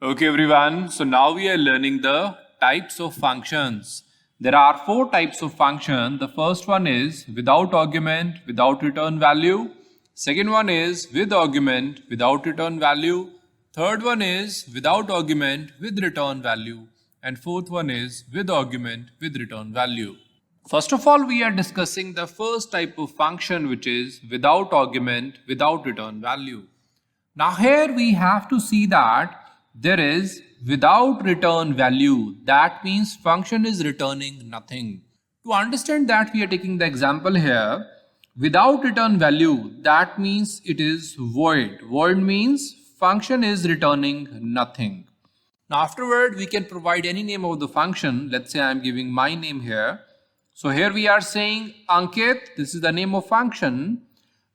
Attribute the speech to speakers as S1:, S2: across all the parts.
S1: Okay everyone, so now we are learning the types of functions. There are four types of function. The first one is without argument, without return value. Second one is with argument, without return value. Third one is without argument, with return value. And fourth one is with argument, with return value. First of all, we are discussing the first type of function, which is without argument, without return value. Now here we have to see that there is without return value. That means function is returning nothing. To understand that, we are taking the example here. Without return value, that means it is void. Void means function is returning nothing. Now afterward, we can provide any name of the function. Let's say I am giving my name here. So here we are saying Ankit, this is the name of function.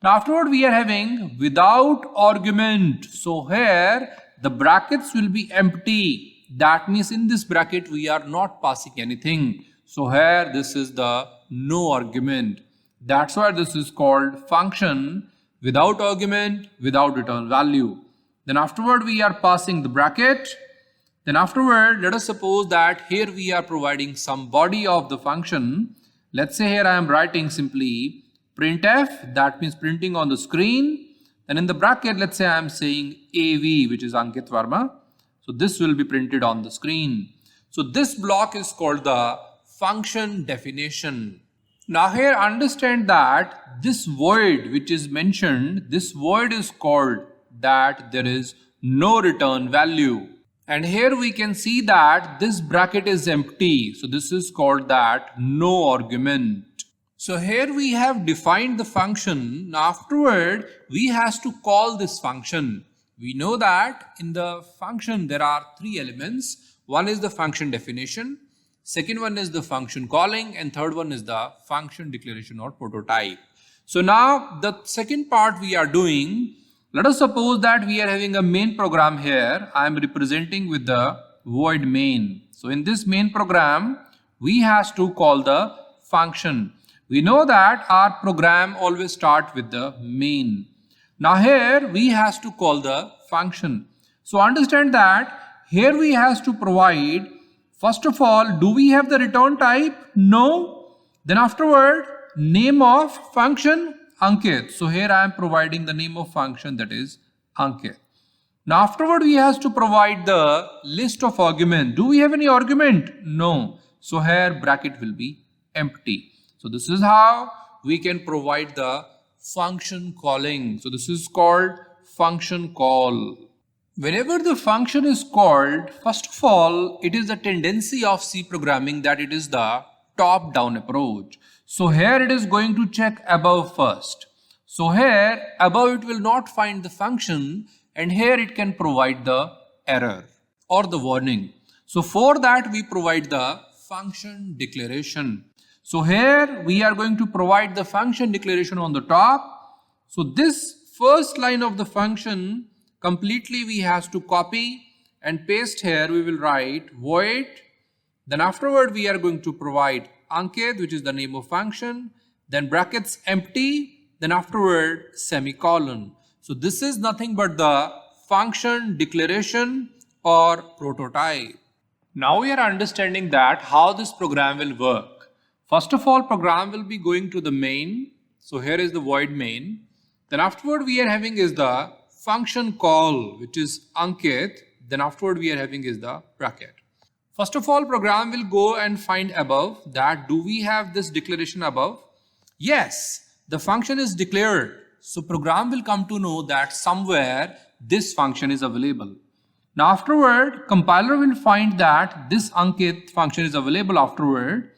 S1: Now afterward we are having without argument. So here the brackets will be empty. That means in this bracket we are not passing anything. So here this is the no argument. That's why this is called function without argument, without return value. Then afterward we are passing the bracket. Then afterward, let us suppose that here we are providing some body of the function. Let's say here I am writing simply printf, that means printing on the screen. And in the bracket, let's say I am saying AV, which is Ankit Verma. So this will be printed on the screen. So this block is called the function definition. Now here understand that this void which is mentioned, this void is called that there is no return value. And here we can see that this bracket is empty. So this is called that no argument. So here we have defined the function. Now afterward, we has to call this function. We know that in the function there are three elements. One is the function definition. Second one is the function calling. And third one is the function declaration or prototype. So now the second part we are doing, let us suppose that we are having a main program here. I am representing with the void main. So in this main program, we has to call the function. We know that our program always start with the main. Now here we has to call the function. So understand that here we has to provide, first of all, do we have the return type? No. Then afterward, name of function Ankit. So here I am providing the name of function, that is Ankit. Now afterward we has to provide the list of argument. Do we have any argument? No. So here bracket will be empty. So this is how we can provide the function calling. So this is called function call. Whenever the function is called, first of all, it is a tendency of C programming that it is the top-down approach. So here it is going to check above first. So here above it will not find the function, and here it can provide the error or the warning. So for that we provide the function declaration. So here we are going to provide the function declaration on the top. So this first line of the function completely we have to copy and paste here. We will write void. Then afterward we are going to provide Ankit, which is the name of function. Then brackets empty. Then afterward semicolon. So this is nothing but the function declaration or prototype. Now we are understanding that how this program will work. First of all, program will be going to the main. So here is the void main. Then afterward we are having is the function call, which is Ankit. Then afterward we are having is the bracket. First of all, program will go and find above that do we have this declaration above? Yes, the function is declared. So program will come to know that somewhere this function is available. Now afterward, compiler will find that this Ankit function is available afterward.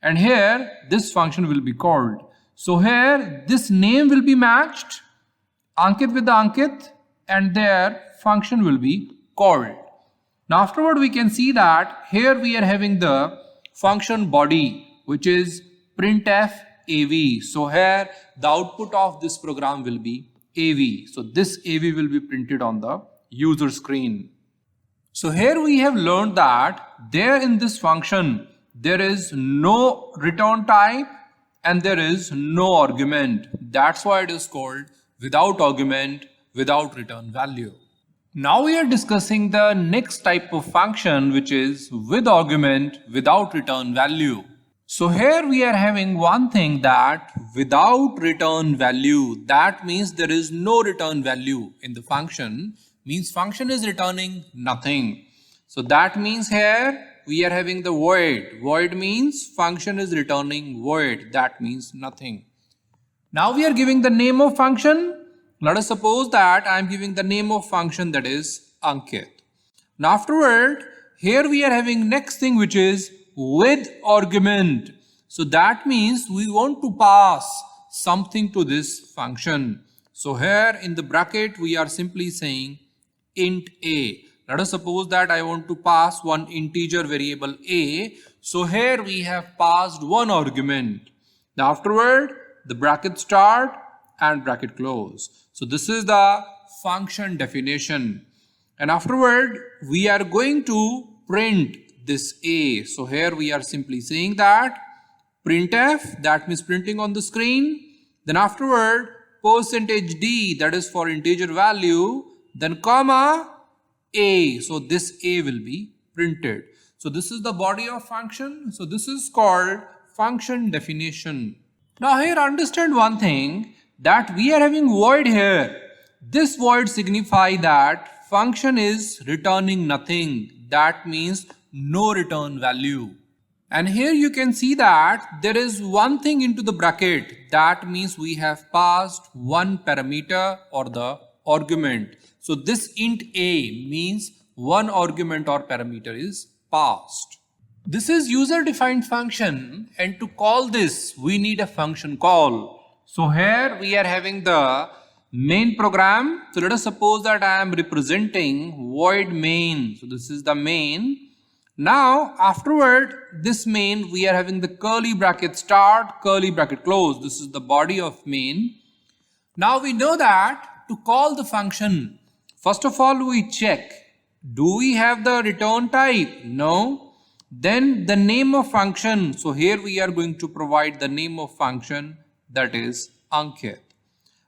S1: And here this function will be called. So here this name will be matched, Ankit with the Ankit, and their function will be called. Now afterward we can see that here we are having the function body, which is printf AV. So here the output of this program will be AV. So this AV will be printed on the user screen. So here we have learned that there in this function there is no return type and there is no argument. That's why it is called without argument, without return value. Now we are discussing the next type of function, which is with argument without return value. So here we are having one thing, that without return value, that means there is no return value in the function, means function is returning nothing. So that means here we are having the void. Void means function is returning void, that means nothing. Now we are giving the name of function. Let us suppose that I am giving the name of function, that is Ankit. Now afterward, here we are having next thing, which is with argument. So that means we want to pass something to this function. So here in the bracket we are simply saying int a. Let us suppose that I want to pass one integer variable a. So here we have passed one argument. Now afterward, the bracket start and bracket close. So this is the function definition. And afterward, we are going to print this a. So here we are simply saying that printf, that means printing on the screen. Then afterward, %d, that is for integer value. Then comma a. So this a will be printed. So this is the body of function. So this is called function definition. Now here understand one thing, that we are having void here. This void signify that function is returning nothing. That means no return value. And here you can see that there is one thing into the bracket. That means we have passed one parameter or the argument. So this int a means one argument or parameter is passed. This is user defined function, and to call this we need a function call. So here we are having the main program. So let us suppose that I am representing void main. So this is the main. Now afterward, this main we are having the curly bracket start, curly bracket close. This is the body of main. Now we know that to call the function, first of all we check, do we have the return type? No. Then the name of function. So here we are going to provide the name of function, that is Ankit.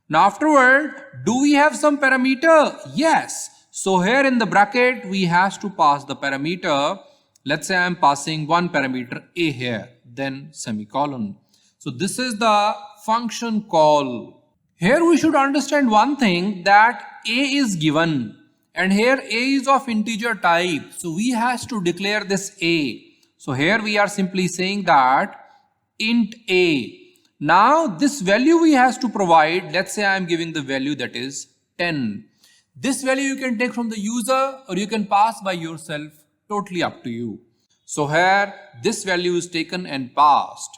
S1: Now afterward, do we have some parameter? Yes. So here in the bracket we have to pass the parameter. Let's say I am passing one parameter a here, then semicolon. So this is the function call. Here we should understand one thing, that a is given. And here a is of integer type. So we have to declare this a. So here we are simply saying that int a. Now this value we have to provide. Let's say I am giving the value, that is 10. This value you can take from the user or you can pass by yourself. Totally up to you. So here this value is taken and passed.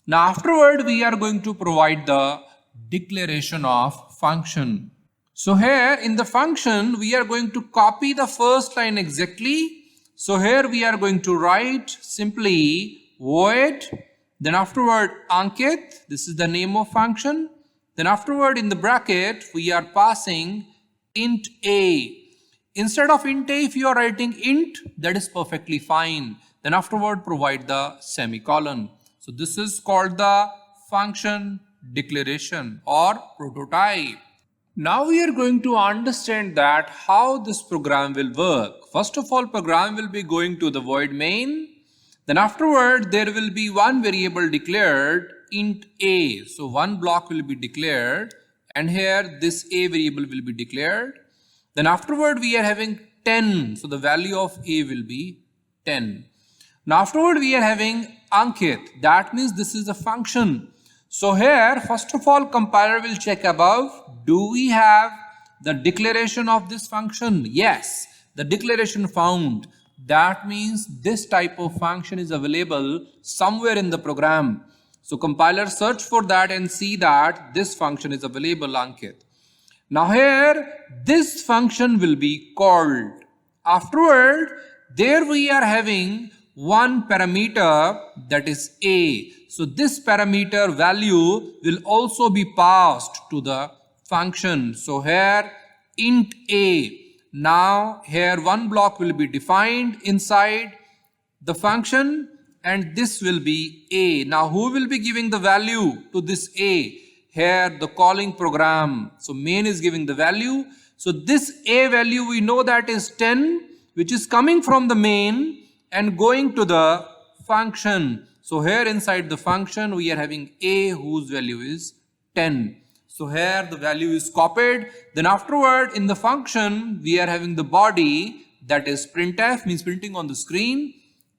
S1: Now afterward we are going to provide the declaration of function. So here in the function we are going to copy the first line exactly. So here we are going to write simply void, then afterward Ankit, this is the name of function. Then afterward in the bracket we are passing int a. Instead of int a, if you are writing int, that is perfectly fine. Then afterward provide the semicolon. So this is called the function declaration or prototype. Now we are going to understand that how this program will work. First of all, program will be going to the void main. Then afterward, there will be one variable declared, int a. So one block will be declared, and here this a variable will be declared. Then afterward, we are having 10. So the value of a will be 10. Now afterward, we are having Ankit. That means this is a function. So here, first of all, compiler will check above. Do we have the declaration of this function? Yes, the declaration found. That means this type of function is available somewhere in the program. So compiler search for that and see that this function is available, Ankit. Now here, this function will be called. Afterward, there we are having one parameter, that is a. So this parameter value will also be passed to the function. So here int a. Now here one block will be defined inside the function and this will be a. Now who will be giving the value to this a? Here the calling program. So main is giving the value. So this a value we know that is 10, which is coming from the main and going to the function. So here inside the function we are having a whose value is 10. So here the value is copied. Then afterward in the function we are having the body, that is printf, means printing on the screen,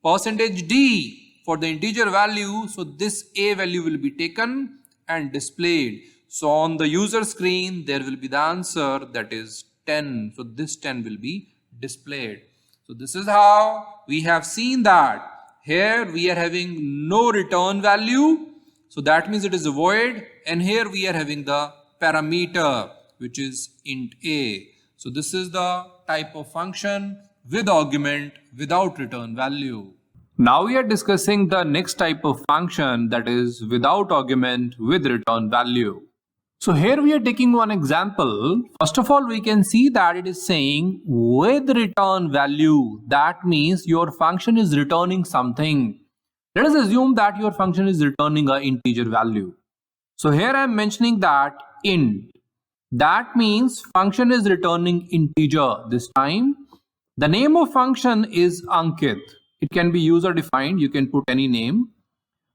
S1: %d for the integer value. So this a value will be taken and displayed. So on the user screen there will be the answer, that is 10. So this 10 will be displayed. So this is how we have seen that here we are having no return value. So that means it is a void, and here we are having the parameter which is int a. So this is the type of function with argument without return value. Now we are discussing the next type of function, that is without argument with return value. So here we are taking one example. First of all, we can see that it is saying with return value. That means your function is returning something. Let us assume that your function is returning an integer value. So here I am mentioning that int. That means function is returning integer this time. The name of function is Ankit. It can be user defined. You can put any name.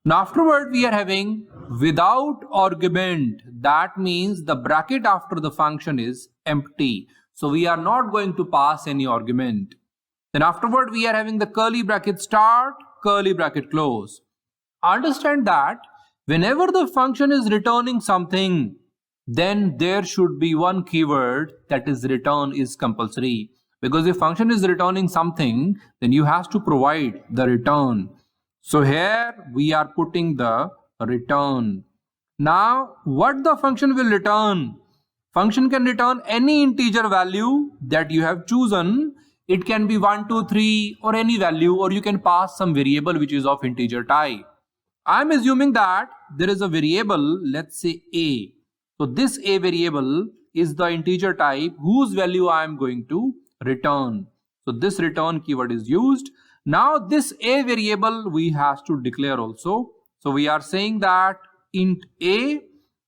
S1: Now afterward we are having without argument. That means the bracket after the function is empty. So we are not going to pass any argument. Then afterward we are having the curly bracket start, curly bracket close. Understand that whenever the function is returning something, then there should be one keyword, that is return is compulsory. Because if function is returning something, then you have to provide the return. So here we are putting the return. Now what the function will return? Function can return any integer value that you have chosen. It can be 1, 2, 3 or any value, or you can pass some variable which is of integer type. I am assuming that there is a variable, let's say a. So this a variable is the integer type whose value I am going to return. So this return keyword is used. Now this a variable we have to declare also. So we are saying that int a.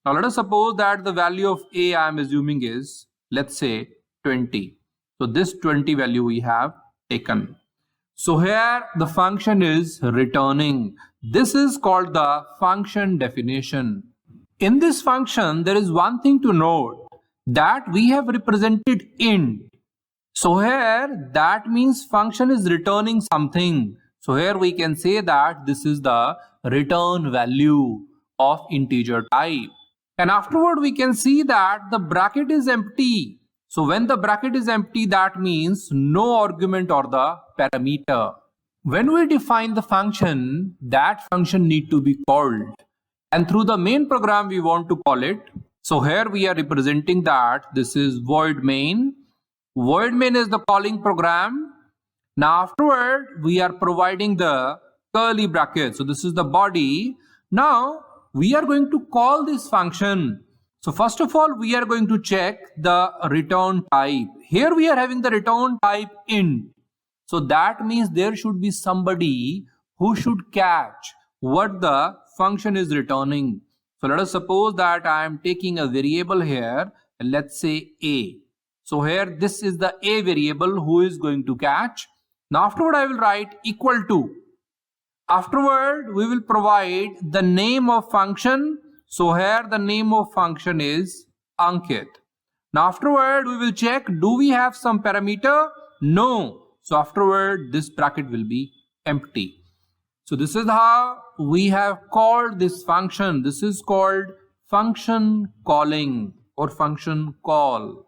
S1: Now let us suppose that the value of a I am assuming is, let's say 20. So this 20 value we have taken. So here the function is returning. This is called the function definition. In this function there is one thing to note, that we have represented int. So here that means function is returning something. So here we can say that this is the return value of integer type. And afterward we can see that the bracket is empty. So when the bracket is empty, that means no argument or the parameter. When we define the function, that function need to be called. And through the main program we want to call it. So here we are representing that this is void main. Void main is the calling program. Now afterward we are providing the curly bracket. So this is the body. Now we are going to call this function. So first of all we are going to check the return type. Here we are having the return type int. So that means there should be somebody who should catch what the function is returning. So let us suppose that I am taking a variable here, and let's say a. So here this is the a variable who is going to catch. Now afterward I will write equal to. Afterward we will provide the name of function. So here the name of function is Ankit. Now afterward we will check, do we have some parameter? No. So afterward this bracket will be empty. So this is how we have called this function. This is called function calling or function call.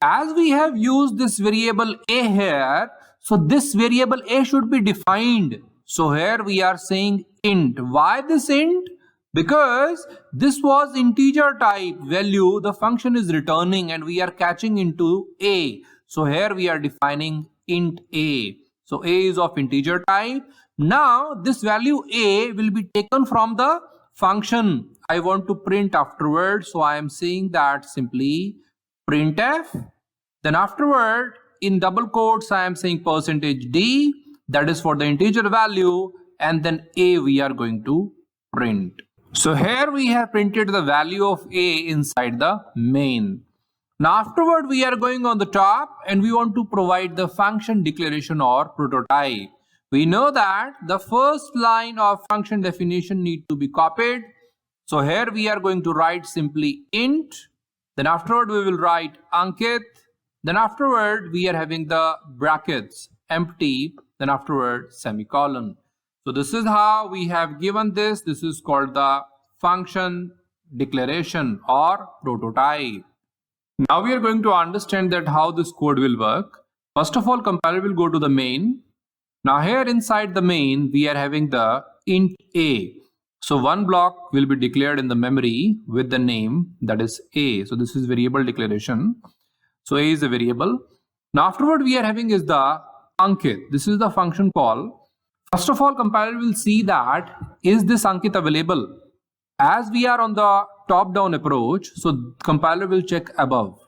S1: As we have used this variable a here, so this variable a should be defined. So here we are saying int. Why this int? Because this was integer type value the function is returning and we are catching into a. So here we are defining int a. So a is of integer type. Now this value a will be taken from the function I want to print afterward. So I am saying that simply printf. Then afterward in double quotes I am saying %d, that is for the integer value, and then a we are going to print. So here we have printed the value of a inside the main. Now afterward we are going on the top and we want to provide the function declaration or prototype. We know that the first line of function definition need to be copied. So here we are going to write simply int, then afterward we will write Ankit, then afterward we are having the brackets empty, then afterward semicolon. So this is how we have given this. This is called the function declaration or prototype. Now we are going to understand that how this code will work. First of all, compiler will go to the main. Now here inside the main we are having the int a. So one block will be declared in the memory with the name, that is a. So this is variable declaration. So a is a variable. Now afterward we are having is the Ankit. This is the function call. First of all, compiler will see that is this Ankit available. As we are on the top down approach, so compiler will check above.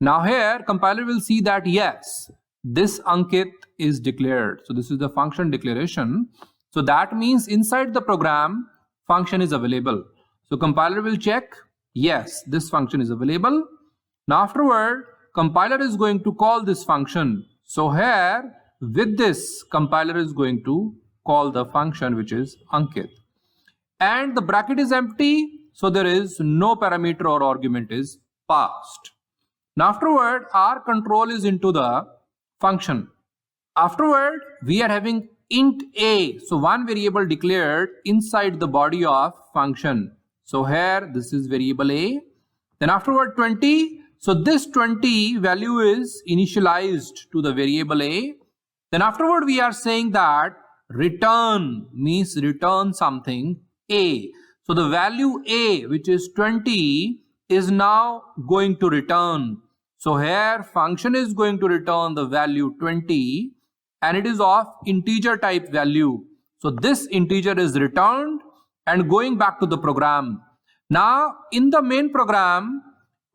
S1: Now here compiler will see that yes, this Ankit is declared. So this is the function declaration. So that means inside the program function is available. So compiler will check, yes, this function is available. Now afterward, compiler is going to call this function. So here with this, compiler is going to call the function which is Ankit. And the bracket is empty, so there is no parameter or argument is passed. Now afterward, our control is into the function. Afterward, we are having int a, so one variable declared inside the body of function. So here this is variable a. Then afterward 20, so this 20 value is initialized to the variable a. Then afterward we are saying that return means return something a. So the value a, which is 20, is now going to return. So here function is going to return the value 20 and it is of integer type value. So this integer is returned and going back to the program. Now in the main program,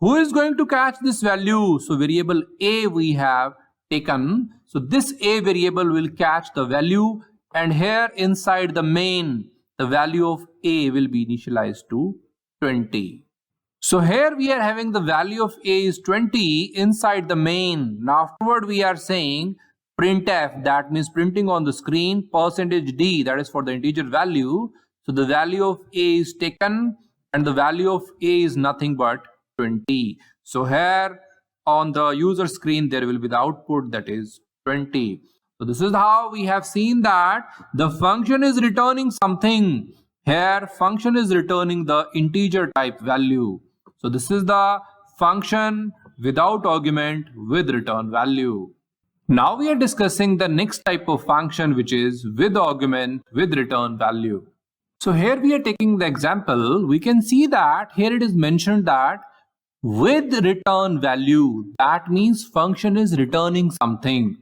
S1: who is going to catch this value? So variable a we have taken. So this a variable will catch the value, and here inside the main, the value of a will be initialized to 20. So here we are having the value of a is 20 inside the main. Now afterward we are saying printf, that means printing on the screen, %d, that is for the integer value. So the value of a is taken and the value of a is nothing but 20. So here on the user screen there will be the output, that is 20. So this is how we have seen that the function is returning something. Here function is returning the integer type value. So this is the function without argument with return value. Now we are discussing the next type of function, which is with argument with return value. So here we are taking the example. We can see that here it is mentioned that with return value, that means function is returning something.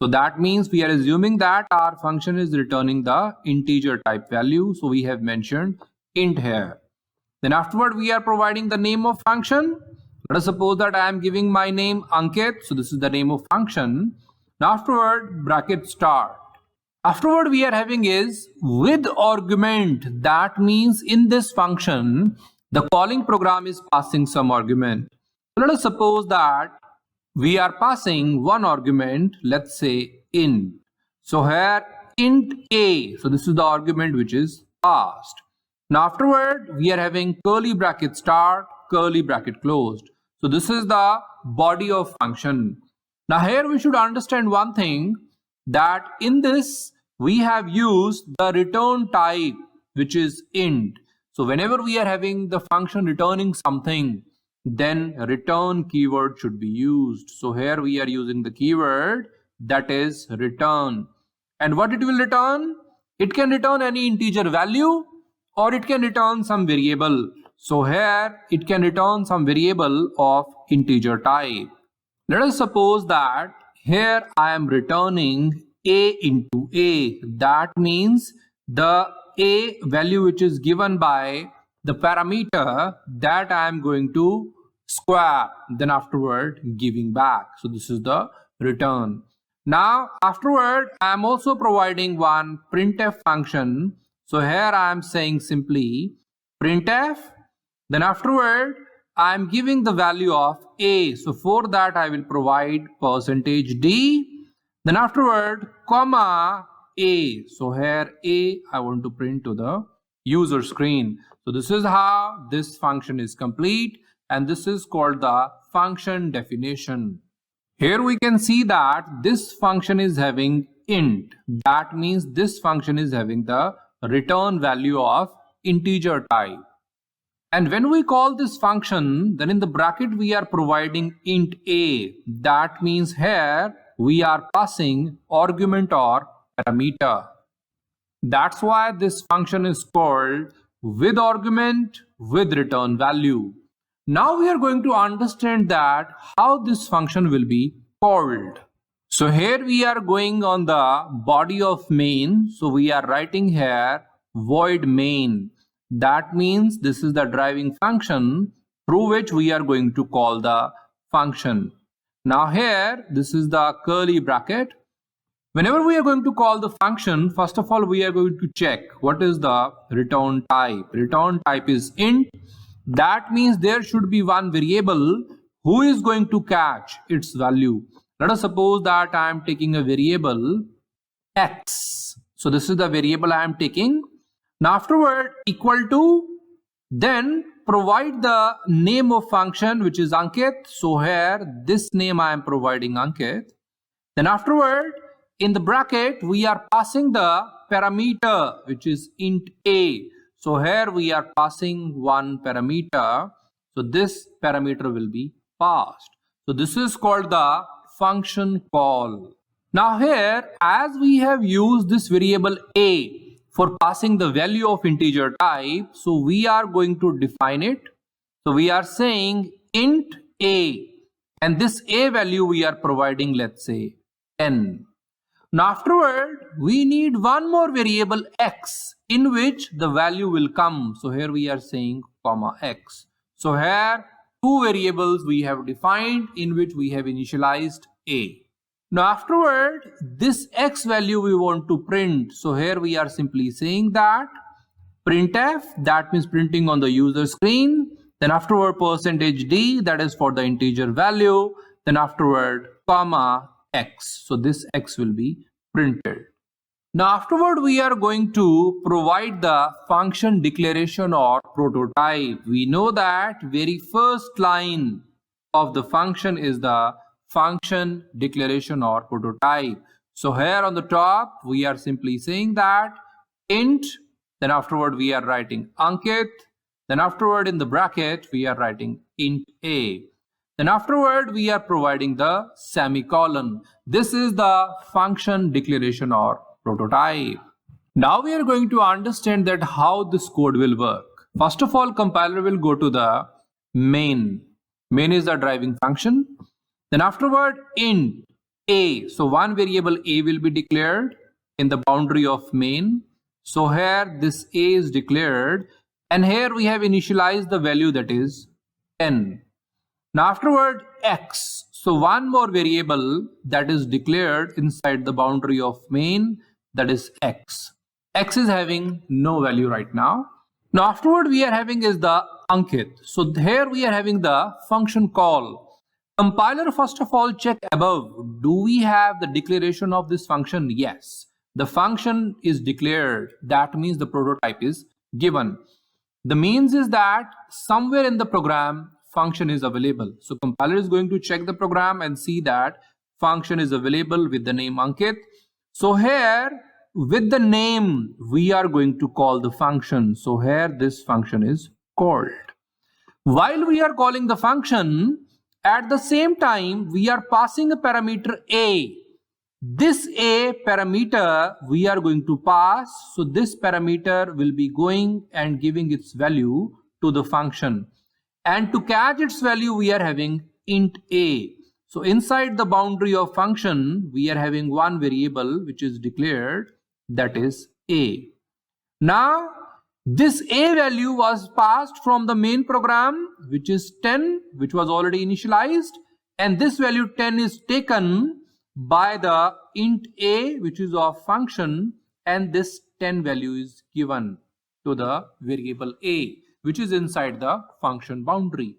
S1: So that means we are assuming that our function is returning the integer type value. So we have mentioned int here. Then afterward we are providing the name of function. Let us suppose that I am giving my name Ankit. So this is the name of function. Now afterward bracket start. Afterward we are having is with argument. That means in this function the calling program is passing some argument. So let us suppose that we are passing one argument, let's say int. So here int a, so this is the argument which is passed. Now afterward we are having curly bracket start, curly bracket closed. So this is the body of function. Now here we should understand one thing, that in this we have used the return type which is int. So whenever we are having the function returning something, then return keyword should be used. So here we are using the keyword that is return. And what it will return? It can return any integer value or it can return some variable. So here it can return some variable of integer type. Let us suppose that here I am returning a into a. That means the a value which is given by the parameter that I am going to square, then afterward giving back. So this is the return. Now afterward I am also providing one printf function. So here I am saying simply printf, then afterward I am giving the value of a. So for that I will provide %d. Then afterward, comma a. So here a I want to print to the user screen. So this is how this function is complete, and this is called the function definition. Here we can see that this function is having int. That means this function is having the return value of integer type. And when we call this function, then in the bracket we are providing int a. That means here we are passing argument or parameter. That's why this function is called with argument with return value. Now we are going to understand that how this function will be called. So here we are going on the body of main. So we are writing here void main. That means this is the driving function through which we are going to call the function. Now here, this is the curly bracket. Whenever we are going to call the function, first of all, we are going to check what is the return type. Return type is int. That means there should be one variable who is going to catch its value. Let us suppose that I am taking a variable x. So this is the variable I am taking. Now afterward, equal to, then provide the name of function, which is Ankit. So here, this name I am providing Ankit. Then afterward, in the bracket, we are passing the parameter, which is int a. So here we are passing one parameter. So this parameter will be passed. So this is called the function call. Now here, as we have used this variable a for passing the value of integer type, so we are going to define it. So we are saying int a, and this a value we are providing, let's say 10. Now afterward, we need one more variable x in which the value will come. So here we are saying comma x. So here two variables we have defined in which we have initialized a. Now afterward, this x value we want to print. So here we are simply saying that printf, that means printing on the user screen. Then afterward %d, that is for the integer value. Then afterward comma x. So this x will be printed. Now afterward we are going to provide the function declaration or prototype. We know that very first line of the function is the function declaration or prototype. So here on the top we are simply saying that int, then afterward we are writing Ankit, then afterward in the bracket we are writing int a. Then afterward we are providing the semicolon. This is the function declaration or prototype. Now we are going to understand that how this code will work. First of all, compiler will go to the main. Main is the driving function. Then afterward int a. So one variable a will be declared in the boundary of main. So here this a is declared, and here we have initialized the value, that is 10. Now afterward x. So one more variable that is declared inside the boundary of main, that is x. X is having no value right now. Now afterward we are having is the Ankit. So here we are having the function call. Compiler first of all check above. Do we have the declaration of this function? Yes. The function is declared. That means the prototype is given. The means is that somewhere in the program function is available. So compiler is going to check the program and see that function is available with the name Ankit. So here with the name we are going to call the function. So here this function is called. While we are calling the function, at the same time we are passing a parameter a. This a parameter we are going to pass. So this parameter will be going and giving its value to the function. And to catch its value we are having int a. So inside the boundary of function we are having one variable which is declared, that is a. Now this a value was passed from the main program, which is 10, which was already initialized, and this value 10 is taken by the int a, which is of function, and this 10 value is given to the variable a, which is inside the function boundary.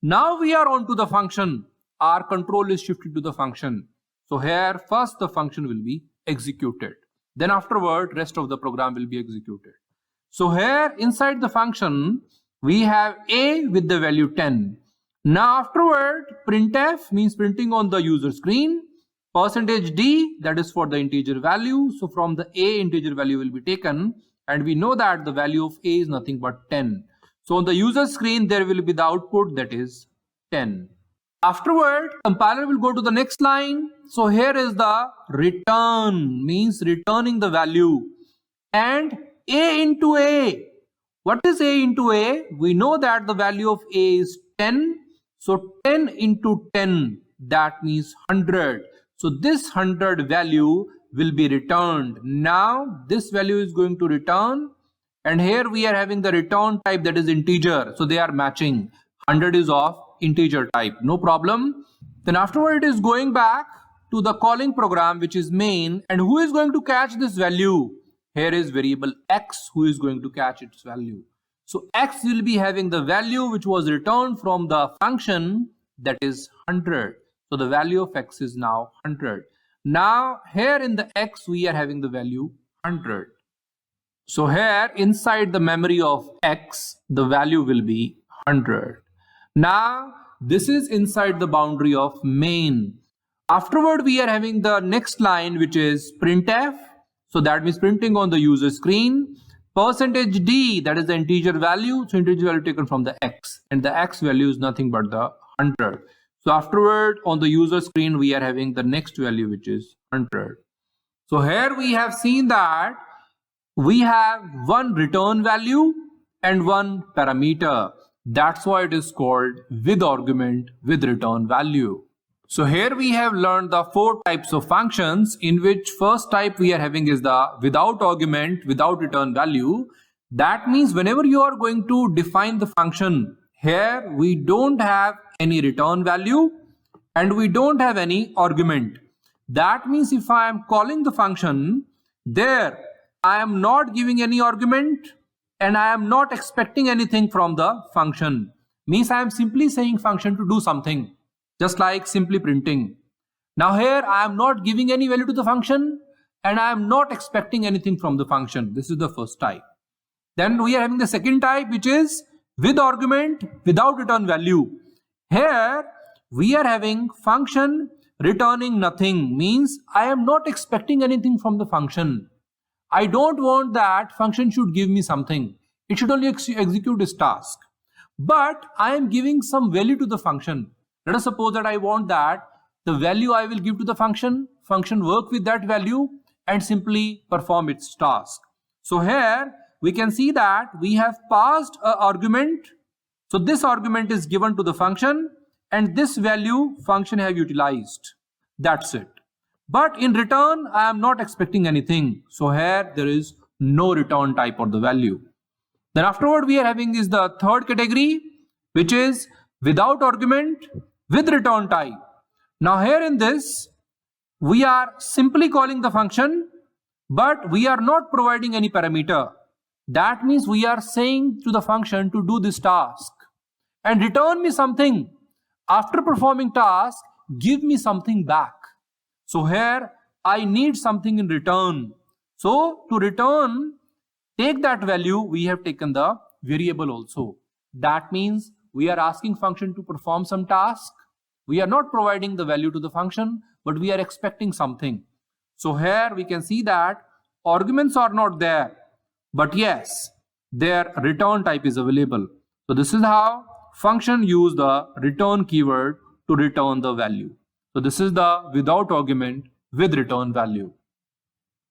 S1: Now we are on to the function. Our control is shifted to the function. So here first the function will be executed. Then afterward rest of the program will be executed. So here inside the function we have a with the value 10. Now afterward printf means printing on the user screen. %d, that is for the integer value. So from the a integer value will be taken, and we know that the value of a is nothing but 10. So on the user screen there will be the output, that is 10. Afterward compiler will go to the next line. So here is the return, means returning the value, and a into a. What is a into a? We know that the value of a is 10. So 10 into 10, that means 100. So this 100 value will be returned. Now this value is going to return, and here we are having the return type, that is integer. So they are matching. 100 is of integer type, no problem. Then afterward it is going back to the calling program, which is main, and who is going to catch this value? Here is variable x who is going to catch its value. So x will be having the value which was returned from the function, that is 100. So the value of x is now 100. Now here in the x we are having the value 100. So here inside the memory of x the value will be 100. Now this is inside the boundary of main. Afterward we are having the next line, which is printf. So that means printing on the user screen. %d, that is the integer value. So integer value taken from the x, and the x value is nothing but the 100. So afterward on the user screen we are having the next value, which is 100. So here we have seen that we have one return value and one parameter. That's why it is called with argument with return value. So here we have learned the 4 types of functions, in which first type we are having is the without argument without return value. That means whenever you are going to define the function, here we don't have any return value and we don't have any argument. That means if I am calling the function, there I am not giving any argument and I am not expecting anything from the function. Means I am simply saying function to do something, just like simply printing. Now here I am not giving any value to the function and I am not expecting anything from the function. This is the first type. Then we are having the second type, which is with argument without return value. Here we are having function returning nothing, means I am not expecting anything from the function. I don't want that function should give me something. It should only execute its task. But I am giving some value to the function. Let us suppose that I want that the value I will give to the function work with that value and simply perform its task. So here we can see that we have passed an argument. So this argument is given to the function and this value function have utilized. That's it. But in return, I am not expecting anything. So here there is no return type of the value. Then afterward we are having is the third category, which is without argument with return type. Now here in this, we are simply calling the function, but we are not providing any parameter. That means we are saying to the function to do this task and return me something. After performing task, give me something back. So here I need something in return. So to return, take that value, we have taken the variable also. That means we are asking function to perform some task. We are not providing the value to the function, but we are expecting something. So here we can see that arguments are not there, but yes, their return type is available. So this is how function use the return keyword to return the value. So this is the without argument with return value.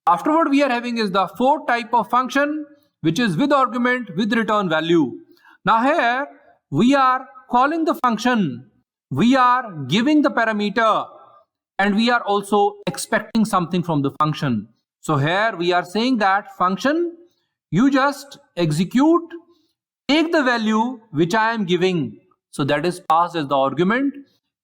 S1: Afterward we are having is the fourth type of function, which is with argument with return value. Now here we are calling the function, we are giving the parameter, and we are also expecting something from the function. So here we are saying that function, you just execute, take the value which I am giving. So that is passed as the argument.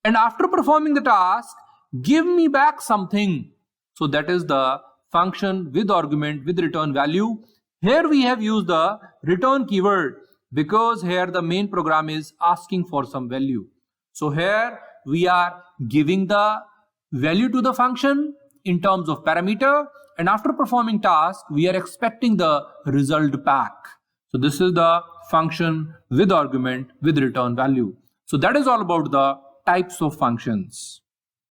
S1: And after performing the task, give me back something. So that is the function with argument with return value. Here we have used the return keyword. because here the main program is asking for some value. So here we are giving the value to the function in terms of parameter, and after performing task, we are expecting the result back. So this is the function with argument with return value. So that is all about the types of functions.